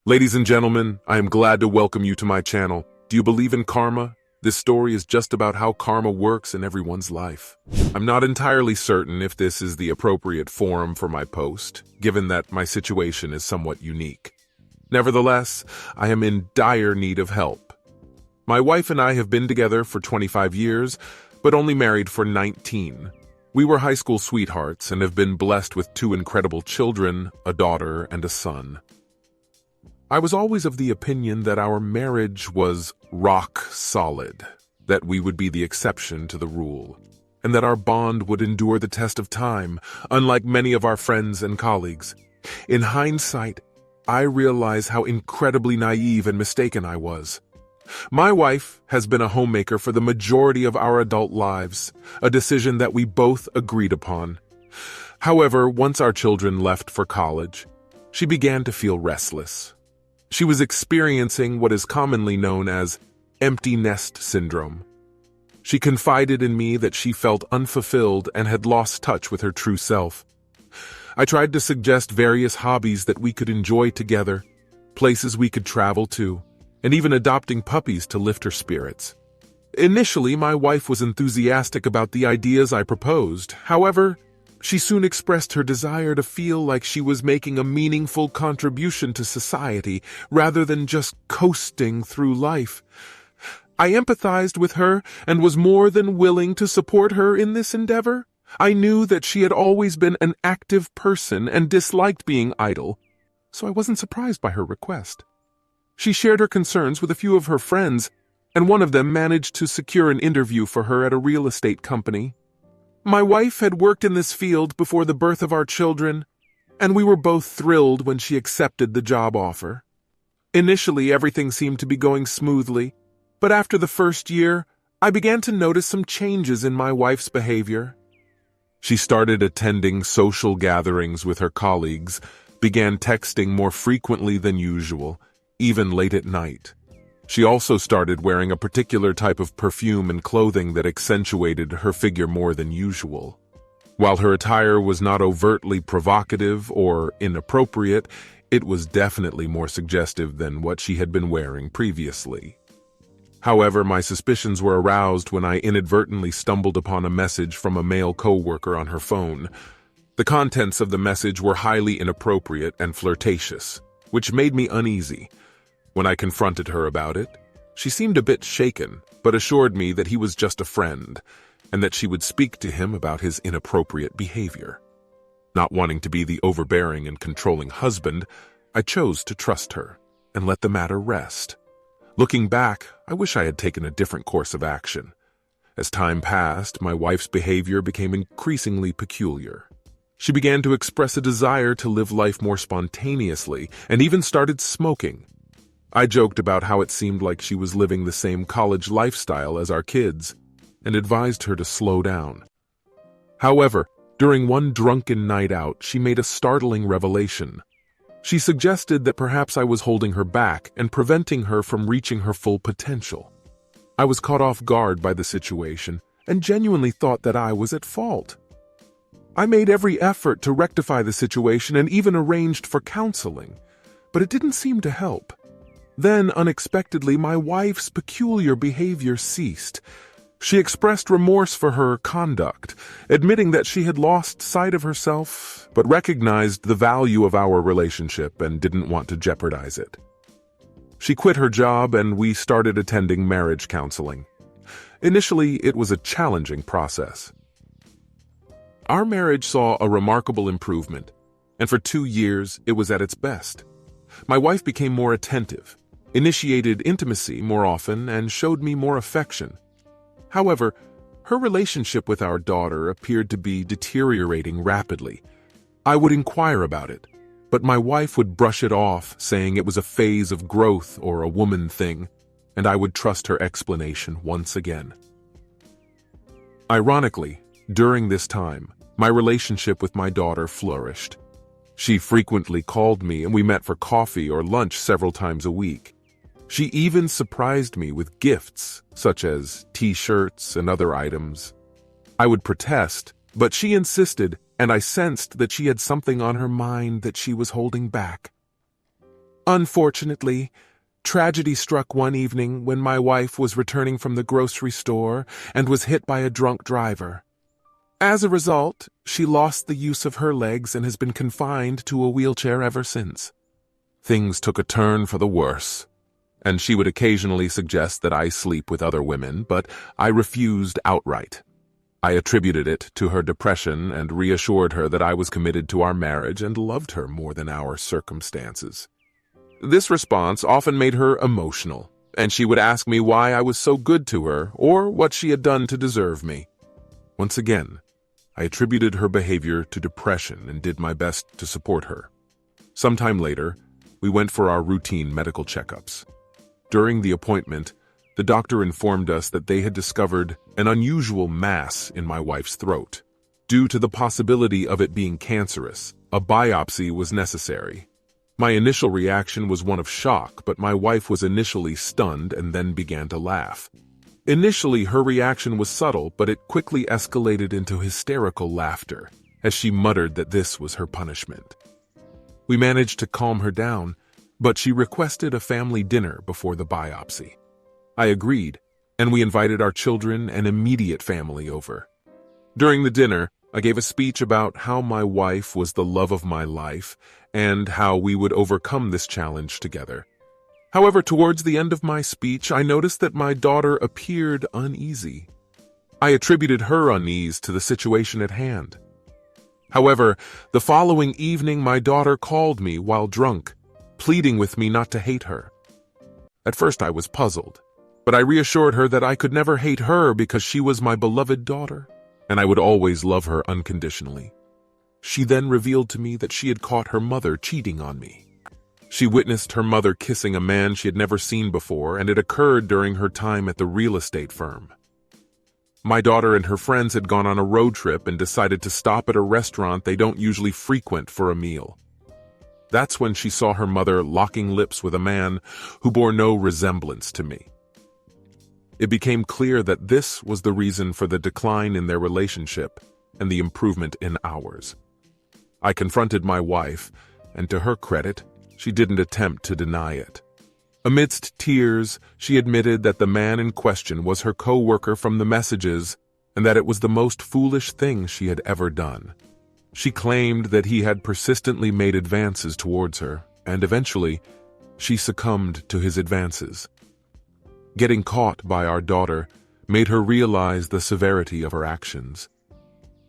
Ladies and gentlemen, I am glad to welcome you to my channel. Do you believe in karma? This story is just about how karma works in everyone's life. I'm not entirely certain if this is the appropriate forum for my post, given that my situation is somewhat unique. Nevertheless, I am in dire need of help. My wife and I have been together for 25 years, but only married for 19. We were high school sweethearts and have been blessed with two incredible children, a daughter and a son. I was always of the opinion that our marriage was rock solid, that we would be the exception to the rule, and that our bond would endure the test of time, unlike many of our friends and colleagues. In hindsight, I realize how incredibly naive and mistaken I was. My wife has been a homemaker for the majority of our adult lives, a decision that we both agreed upon. However, once our children left for college, she began to feel restless. She was experiencing what is commonly known as empty nest syndrome. She confided in me that she felt unfulfilled and had lost touch with her true self. I tried to suggest various hobbies that we could enjoy together, places we could travel to, and even adopting puppies to lift her spirits. Initially, my wife was enthusiastic about the ideas I proposed. However, she soon expressed her desire to feel like she was making a meaningful contribution to society rather than just coasting through life. I empathized with her and was more than willing to support her in this endeavor. I knew that she had always been an active person and disliked being idle, so I wasn't surprised by her request. She shared her concerns with a few of her friends, and one of them managed to secure an interview for her at a real estate company. My wife had worked in this field before the birth of our children, and we were both thrilled when she accepted the job offer. Initially, everything seemed to be going smoothly, but after the first year, I began to notice some changes in my wife's behavior. She started attending social gatherings with her colleagues, began texting more frequently than usual, even late at night. She also started wearing a particular type of perfume and clothing that accentuated her figure more than usual. While her attire was not overtly provocative or inappropriate, it was definitely more suggestive than what she had been wearing previously. However, my suspicions were aroused when I inadvertently stumbled upon a message from a male coworker on her phone. The contents of the message were highly inappropriate and flirtatious, which made me uneasy. When I confronted her about it, she seemed a bit shaken, but assured me that he was just a friend, and that she would speak to him about his inappropriate behavior. Not wanting to be the overbearing and controlling husband, I chose to trust her and let the matter rest. Looking back, I wish I had taken a different course of action. As time passed, my wife's behavior became increasingly peculiar. She began to express a desire to live life more spontaneously and even started smoking. I joked about how it seemed like she was living the same college lifestyle as our kids, and advised her to slow down. However, during one drunken night out, she made a startling revelation. She suggested that perhaps I was holding her back and preventing her from reaching her full potential. I was caught off guard by the situation and genuinely thought that I was at fault. I made every effort to rectify the situation and even arranged for counseling, but it didn't seem to help. Then, unexpectedly, my wife's peculiar behavior ceased. She expressed remorse for her conduct, admitting that she had lost sight of herself, but recognized the value of our relationship and didn't want to jeopardize it. She quit her job and we started attending marriage counseling. Initially, it was a challenging process. Our marriage saw a remarkable improvement, and for 2 years, it was at its best. My wife became more attentive, initiated intimacy more often, and showed me more affection. However, her relationship with our daughter appeared to be deteriorating rapidly. I would inquire about it, but my wife would brush it off, saying it was a phase of growth or a woman thing, and I would trust her explanation once again. Ironically, during this time, my relationship with my daughter flourished. She frequently called me and we met for coffee or lunch several times a week. She even surprised me with gifts, such as t-shirts and other items. I would protest, but she insisted, and I sensed that she had something on her mind that she was holding back. Unfortunately, tragedy struck one evening when my wife was returning from the grocery store and was hit by a drunk driver. As a result, she lost the use of her legs and has been confined to a wheelchair ever since. Things took a turn for the worse, and she would occasionally suggest that I sleep with other women, but I refused outright. I attributed it to her depression and reassured her that I was committed to our marriage and loved her more than our circumstances. This response often made her emotional, and she would ask me why I was so good to her or what she had done to deserve me. Once again, I attributed her behavior to depression and did my best to support her. Sometime later, we went for our routine medical checkups. During the appointment, the doctor informed us that they had discovered an unusual mass in my wife's throat. Due to the possibility of it being cancerous, a biopsy was necessary. My initial reaction was one of shock, but my wife was initially stunned and then began to laugh. Initially, her reaction was subtle, but it quickly escalated into hysterical laughter as she muttered that this was her punishment. We managed to calm her down, but she requested a family dinner before the biopsy. I agreed, and we invited our children and immediate family over. During the dinner, I gave a speech about how my wife was the love of my life and how we would overcome this challenge together. However, towards the end of my speech, I noticed that my daughter appeared uneasy. I attributed her unease to the situation at hand. However, the following evening, my daughter called me while drunk, pleading with me not to hate her. At first, I was puzzled, but I reassured her that I could never hate her because she was my beloved daughter, and I would always love her unconditionally. She then revealed to me that she had caught her mother cheating on me. She witnessed her mother kissing a man she had never seen before, and it occurred during her time at the real estate firm. My daughter and her friends had gone on a road trip and decided to stop at a restaurant they don't usually frequent for a meal. That's when she saw her mother locking lips with a man who bore no resemblance to me. It became clear that this was the reason for the decline in their relationship and the improvement in ours. I confronted my wife, and to her credit, she didn't attempt to deny it. Amidst tears, she admitted that the man in question was her co-worker from the messages and that it was the most foolish thing she had ever done. She claimed that he had persistently made advances towards her, and eventually, she succumbed to his advances. Getting caught by our daughter made her realize the severity of her actions.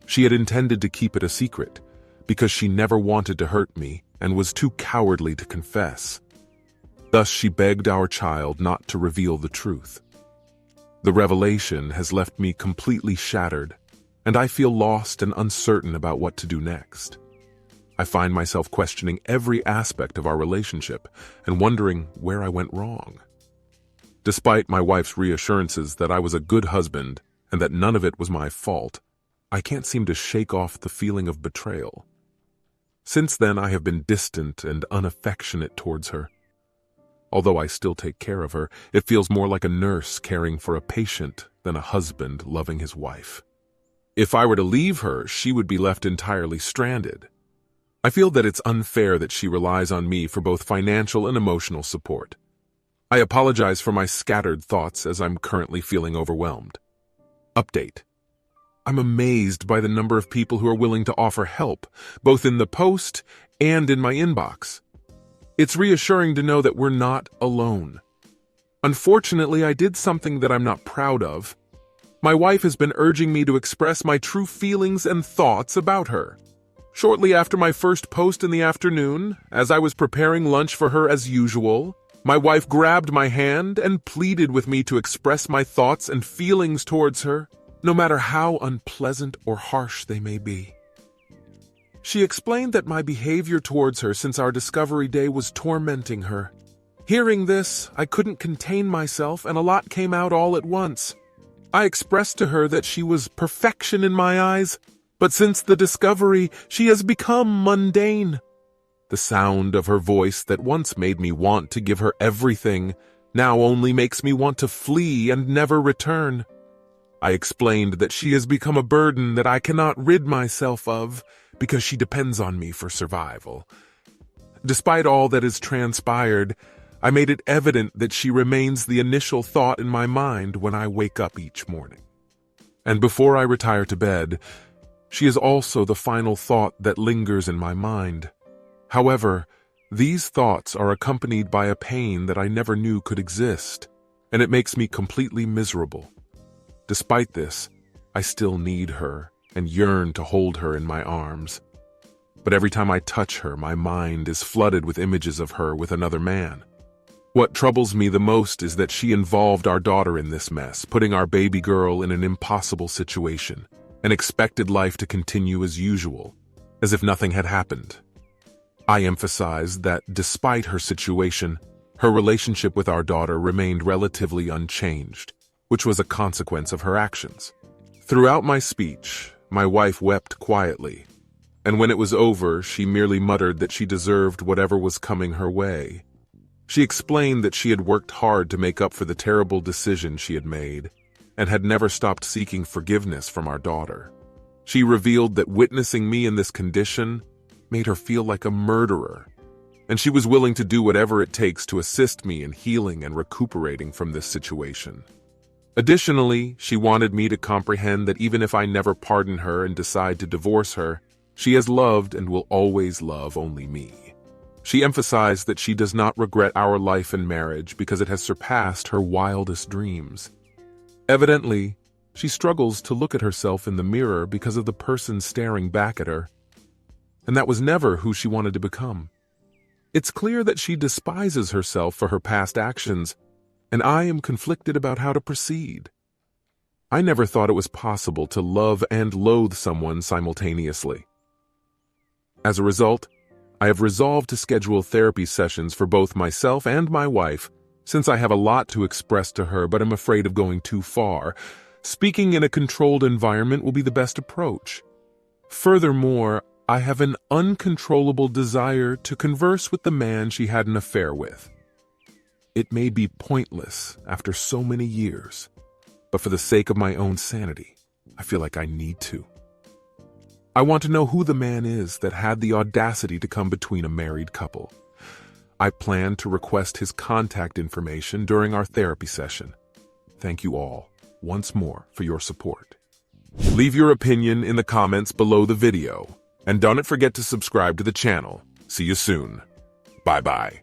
She had intended to keep it a secret because she never wanted to hurt me and was too cowardly to confess. Thus, she begged our child not to reveal the truth. The revelation has left me completely shattered, and I feel lost and uncertain about what to do next. I find myself questioning every aspect of our relationship and wondering where I went wrong. Despite my wife's reassurances that I was a good husband and that none of it was my fault, I can't seem to shake off the feeling of betrayal. Since then, I have been distant and unaffectionate towards her. Although I still take care of her, it feels more like a nurse caring for a patient than a husband loving his wife. If I were to leave her, she would be left entirely stranded. I feel that it's unfair that she relies on me for both financial and emotional support. I apologize for my scattered thoughts as I'm currently feeling overwhelmed. Update. I'm amazed by the number of people who are willing to offer help, both in the post and in my inbox. It's reassuring to know that we're not alone. Unfortunately, I did something that I'm not proud of. My wife has been urging me to express my true feelings and thoughts about her. Shortly after my first post in the afternoon, as I was preparing lunch for her as usual, my wife grabbed my hand and pleaded with me to express my thoughts and feelings towards her, no matter how unpleasant or harsh they may be. She explained that my behavior towards her since our discovery day was tormenting her. Hearing this, I couldn't contain myself and a lot came out all at once. I expressed to her that she was perfection in my eyes, but since the discovery, she has become mundane. The sound of her voice that once made me want to give her everything now only makes me want to flee and never return. I explained that she has become a burden that I cannot rid myself of because she depends on me for survival. Despite all that has transpired, I made it evident that she remains the initial thought in my mind when I wake up each morning. And before I retire to bed, she is also the final thought that lingers in my mind. However, these thoughts are accompanied by a pain that I never knew could exist, and it makes me completely miserable. Despite this, I still need her and yearn to hold her in my arms. But every time I touch her, my mind is flooded with images of her with another man. What troubles me the most is that she involved our daughter in this mess, putting our baby girl in an impossible situation, and expected life to continue as usual, as if nothing had happened. I emphasized that despite her situation, her relationship with our daughter remained relatively unchanged, which was a consequence of her actions. Throughout my speech, my wife wept quietly, and when it was over, she merely muttered that she deserved whatever was coming her way. She explained that she had worked hard to make up for the terrible decision she had made, and had never stopped seeking forgiveness from our daughter. She revealed that witnessing me in this condition made her feel like a murderer, and she was willing to do whatever it takes to assist me in healing and recuperating from this situation. Additionally, she wanted me to comprehend that even if I never pardon her and decide to divorce her, she has loved and will always love only me. She emphasized that she does not regret our life and marriage because it has surpassed her wildest dreams. Evidently, she struggles to look at herself in the mirror because of the person staring back at her, and that was never who she wanted to become. It's clear that she despises herself for her past actions, and I am conflicted about how to proceed. I never thought it was possible to love and loathe someone simultaneously. As a result, I have resolved to schedule therapy sessions for both myself and my wife, since I have a lot to express to her but am afraid of going too far. Speaking in a controlled environment will be the best approach. Furthermore, I have an uncontrollable desire to converse with the man she had an affair with. It may be pointless after so many years, but for the sake of my own sanity, I feel like I need to. I want to know who the man is that had the audacity to come between a married couple. I plan to request his contact information during our therapy session. Thank you all, once more, for your support. Leave your opinion in the comments below the video, and don't forget to subscribe to the channel. See you soon. Bye-bye.